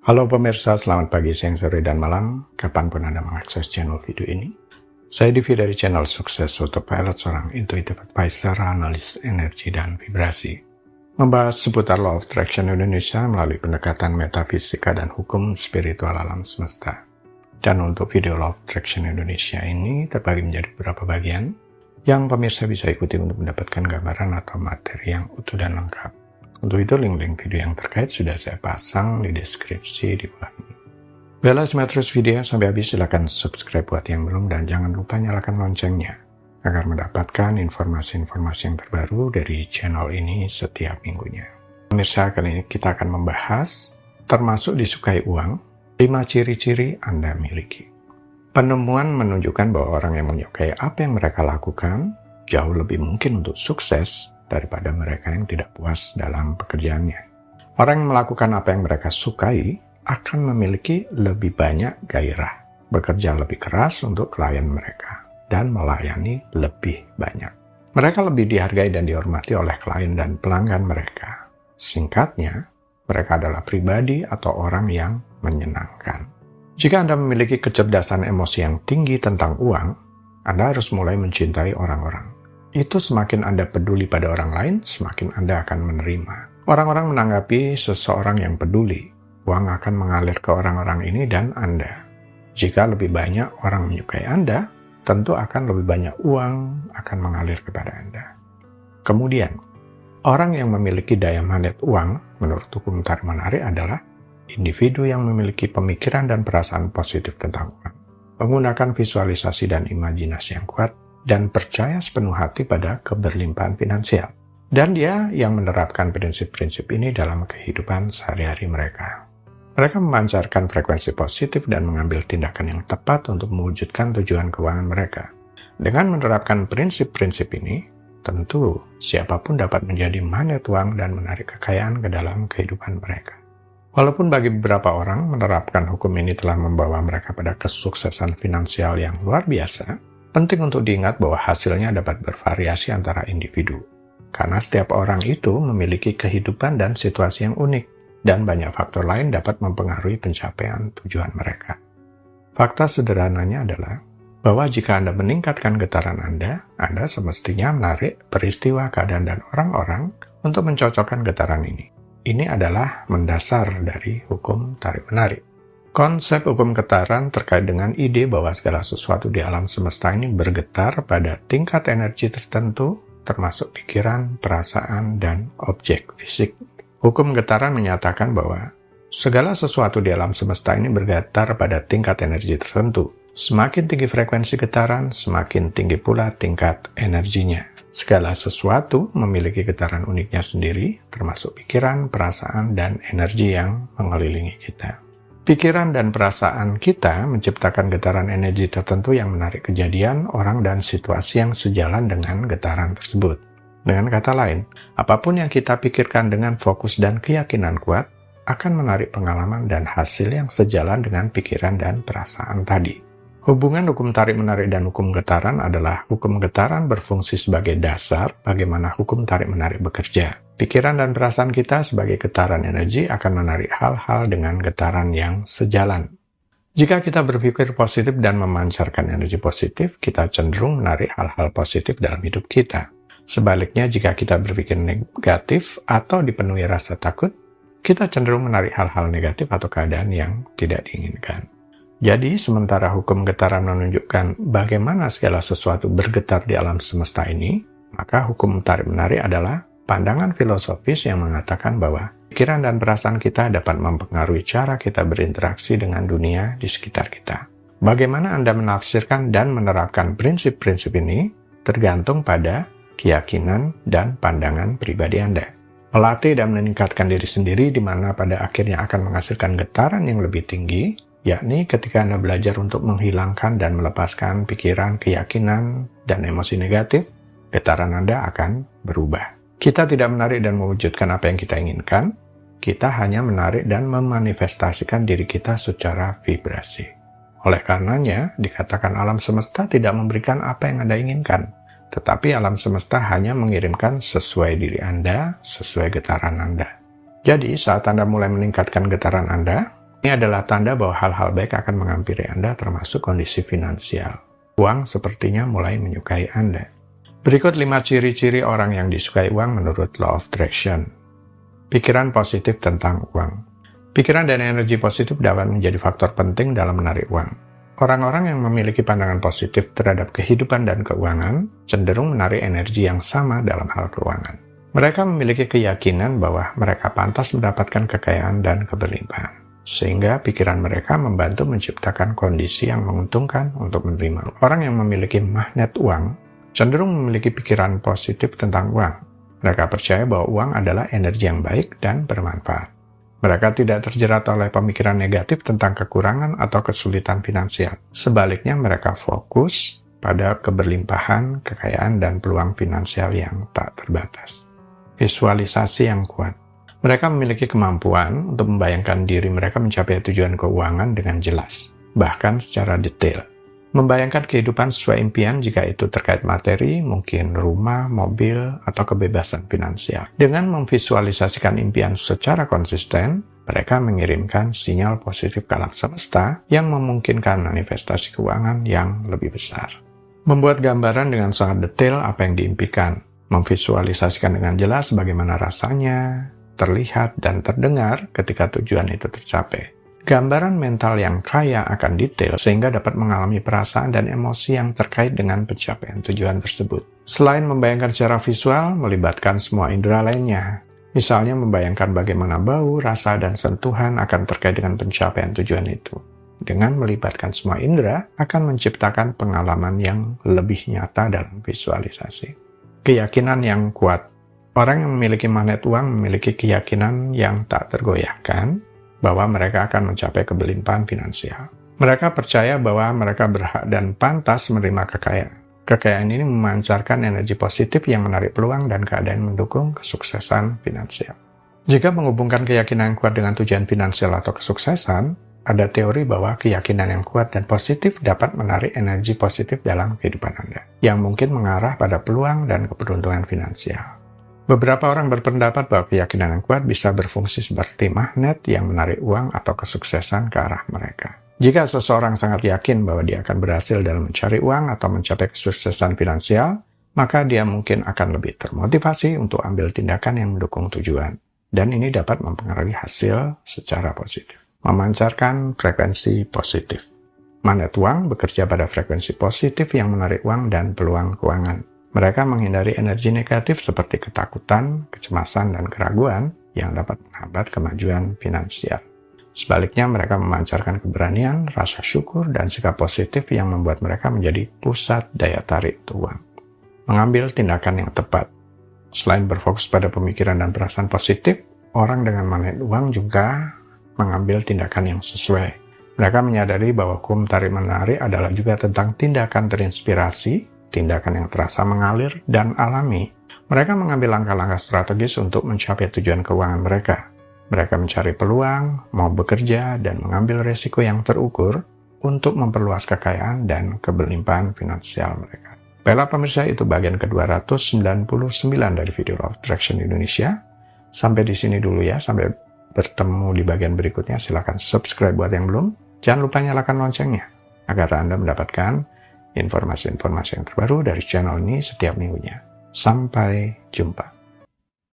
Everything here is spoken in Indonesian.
Halo pemirsa, selamat pagi, siang, sore, dan malam, kapanpun Anda mengakses channel video ini. Saya Divi dari channel Sukses Autopilot, seorang intuitive advisor, analis energi dan vibrasi. Membahas seputar Law of Attraction Indonesia melalui pendekatan metafisika dan hukum spiritual alam semesta. Dan untuk video Law of Attraction Indonesia ini terbagi menjadi beberapa bagian, yang pemirsa bisa ikuti untuk mendapatkan gambaran atau materi yang utuh dan lengkap. Untuk itu, link-link video yang terkait sudah saya pasang di deskripsi di bawah ini. Bila simak terus video sampai habis, silakan subscribe buat yang belum dan jangan lupa nyalakan loncengnya agar mendapatkan informasi-informasi yang terbaru dari channel ini setiap minggunya. Pemirsa, kali ini kita akan membahas termasuk disukai uang, 5 ciri-ciri Anda miliki. Penemuan menunjukkan bahwa orang yang menyukai apa yang mereka lakukan jauh lebih mungkin untuk sukses daripada mereka yang tidak puas dalam pekerjaannya. Orang yang melakukan apa yang mereka sukai akan memiliki lebih banyak gairah, bekerja lebih keras untuk klien mereka, dan melayani lebih banyak. Mereka lebih dihargai dan dihormati oleh klien dan pelanggan mereka. Singkatnya, mereka adalah pribadi atau orang yang menyenangkan. Jika Anda memiliki kecerdasan emosi yang tinggi tentang uang, Anda harus mulai mencintai orang-orang. Itu semakin Anda peduli pada orang lain, semakin Anda akan menerima. Orang-orang menanggapi seseorang yang peduli. Uang akan mengalir ke orang-orang ini dan Anda. Jika lebih banyak orang menyukai Anda, tentu akan lebih banyak uang akan mengalir kepada Anda. Kemudian, orang yang memiliki daya magnet uang, menurut hukum tarik-menarik adalah individu yang memiliki pemikiran dan perasaan positif tentang uang, menggunakan visualisasi dan imajinasi yang kuat, dan percaya sepenuh hati pada keberlimpahan finansial. Dan dia yang menerapkan prinsip-prinsip ini dalam kehidupan sehari-hari mereka. Mereka memancarkan frekuensi positif dan mengambil tindakan yang tepat untuk mewujudkan tujuan keuangan mereka. Dengan menerapkan prinsip-prinsip ini, tentu siapapun dapat menjadi magnet uang dan menarik kekayaan ke dalam kehidupan mereka. Walaupun bagi beberapa orang menerapkan hukum ini telah membawa mereka pada kesuksesan finansial yang luar biasa, penting untuk diingat bahwa hasilnya dapat bervariasi antara individu. Karena setiap orang itu memiliki kehidupan dan situasi yang unik, dan banyak faktor lain dapat mempengaruhi pencapaian tujuan mereka. Fakta sederhananya adalah bahwa jika Anda meningkatkan getaran Anda semestinya menarik peristiwa, keadaan, dan orang-orang untuk mencocokkan getaran ini. Ini adalah mendasar dari hukum tarik-menarik. Konsep hukum getaran terkait dengan ide bahwa segala sesuatu di alam semesta ini bergetar pada tingkat energi tertentu, termasuk pikiran, perasaan, dan objek fisik. Hukum getaran menyatakan bahwa segala sesuatu di alam semesta ini bergetar pada tingkat energi tertentu. Semakin tinggi frekuensi getaran, semakin tinggi pula tingkat energinya. Segala sesuatu memiliki getaran uniknya sendiri, termasuk pikiran, perasaan, dan energi yang mengelilingi kita. Pikiran dan perasaan kita menciptakan getaran energi tertentu yang menarik kejadian, orang, dan situasi yang sejalan dengan getaran tersebut. Dengan kata lain, apapun yang kita pikirkan dengan fokus dan keyakinan kuat akan menarik pengalaman dan hasil yang sejalan dengan pikiran dan perasaan tadi. Hubungan hukum tarik-menarik dan hukum getaran adalah hukum getaran berfungsi sebagai dasar bagaimana hukum tarik-menarik bekerja. Pikiran dan perasaan kita sebagai getaran energi akan menarik hal-hal dengan getaran yang sejalan. Jika kita berpikir positif dan memancarkan energi positif, kita cenderung menarik hal-hal positif dalam hidup kita. Sebaliknya, jika kita berpikir negatif atau dipenuhi rasa takut, kita cenderung menarik hal-hal negatif atau keadaan yang tidak diinginkan. Jadi, sementara hukum getaran menunjukkan bagaimana segala sesuatu bergetar di alam semesta ini, maka hukum tarik-menarik adalah pandangan filosofis yang mengatakan bahwa pikiran dan perasaan kita dapat mempengaruhi cara kita berinteraksi dengan dunia di sekitar kita. Bagaimana Anda menafsirkan dan menerapkan prinsip-prinsip ini tergantung pada keyakinan dan pandangan pribadi Anda. Melatih dan meningkatkan diri sendiri di mana pada akhirnya akan menghasilkan getaran yang lebih tinggi, yakni ketika Anda belajar untuk menghilangkan dan melepaskan pikiran, keyakinan, dan emosi negatif, getaran Anda akan berubah. Kita tidak menarik dan mewujudkan apa yang kita inginkan, kita hanya menarik dan memanifestasikan diri kita secara vibrasi. Oleh karenanya, dikatakan alam semesta tidak memberikan apa yang Anda inginkan, tetapi alam semesta hanya mengirimkan sesuai diri Anda, sesuai getaran Anda. Jadi, saat Anda mulai meningkatkan getaran Anda, Ini adalah tanda bahwa hal-hal baik akan menghampiri Anda, termasuk kondisi finansial. Uang sepertinya mulai menyukai Anda. Berikut 5 ciri-ciri orang yang disukai uang menurut Law of Attraction. Pikiran positif tentang uang. Pikiran dan energi positif dapat menjadi faktor penting dalam menarik uang. Orang-orang yang memiliki pandangan positif terhadap kehidupan dan keuangan cenderung menarik energi yang sama dalam hal keuangan. Mereka memiliki keyakinan bahwa mereka pantas mendapatkan kekayaan dan keberlimpahan, sehingga pikiran mereka membantu menciptakan kondisi yang menguntungkan untuk menerima. Orang yang memiliki magnet uang cenderung memiliki pikiran positif tentang uang. Mereka percaya bahwa uang adalah energi yang baik dan bermanfaat. Mereka tidak terjerat oleh pemikiran negatif tentang kekurangan atau kesulitan finansial. Sebaliknya, mereka fokus pada keberlimpahan, kekayaan, dan peluang finansial yang tak terbatas. Visualisasi yang kuat. Mereka memiliki kemampuan untuk membayangkan diri mereka mencapai tujuan keuangan dengan jelas, bahkan secara detail. Membayangkan kehidupan sesuai impian jika itu terkait materi, mungkin rumah, mobil, atau kebebasan finansial. Dengan memvisualisasikan impian secara konsisten, mereka mengirimkan sinyal positif ke alam semesta yang memungkinkan manifestasi keuangan yang lebih besar. Membuat gambaran dengan sangat detail apa yang diimpikan, memvisualisasikan dengan jelas bagaimana rasanya, terlihat, dan terdengar ketika tujuan itu tercapai. Gambaran mental yang kaya akan detail sehingga dapat mengalami perasaan dan emosi yang terkait dengan pencapaian tujuan tersebut. Selain membayangkan secara visual, melibatkan semua indera lainnya. Misalnya membayangkan bagaimana bau, rasa, dan sentuhan akan terkait dengan pencapaian tujuan itu. Dengan melibatkan semua indera, akan menciptakan pengalaman yang lebih nyata dalam visualisasi. Keyakinan yang kuat. Orang yang memiliki magnet uang memiliki keyakinan yang tak tergoyahkan bahwa mereka akan mencapai keberlimpahan finansial. Mereka percaya bahwa mereka berhak dan pantas menerima kekayaan. Kekayaan ini memancarkan energi positif yang menarik peluang dan keadaan mendukung kesuksesan finansial. Jika menghubungkan keyakinan yang kuat dengan tujuan finansial atau kesuksesan, ada teori bahwa keyakinan yang kuat dan positif dapat menarik energi positif dalam kehidupan Anda, yang mungkin mengarah pada peluang dan keberuntungan finansial. Beberapa orang berpendapat bahwa keyakinan yang kuat bisa berfungsi seperti magnet yang menarik uang atau kesuksesan ke arah mereka. Jika seseorang sangat yakin bahwa dia akan berhasil dalam mencari uang atau mencapai kesuksesan finansial, maka dia mungkin akan lebih termotivasi untuk ambil tindakan yang mendukung tujuan. Dan ini dapat mempengaruhi hasil secara positif. Memancarkan frekuensi positif. Magnet uang bekerja pada frekuensi positif yang menarik uang dan peluang keuangan. Mereka menghindari energi negatif seperti ketakutan, kecemasan, dan keraguan yang dapat menghambat kemajuan finansial. Sebaliknya, mereka memancarkan keberanian, rasa syukur, dan sikap positif yang membuat mereka menjadi pusat daya tarik uang. Mengambil tindakan yang tepat. Selain berfokus pada pemikiran dan perasaan positif, orang dengan magnet uang juga mengambil tindakan yang sesuai. Mereka menyadari bahwa hukum tarik-menarik adalah juga tentang tindakan terinspirasi, tindakan yang terasa mengalir dan alami. Mereka mengambil langkah-langkah strategis untuk mencapai tujuan keuangan mereka. Mereka mencari peluang, mau bekerja, dan mengambil resiko yang terukur untuk memperluas kekayaan dan keberlimpahan finansial mereka. Baiklah pemirsa, itu bagian ke-299 dari video Law of Attraction Indonesia. Sampai di sini dulu ya, sampai bertemu di bagian berikutnya. Silakan subscribe buat yang belum. Jangan lupa nyalakan loncengnya, agar Anda mendapatkan informasi-informasi yang terbaru dari channel ini setiap minggunya. Sampai jumpa.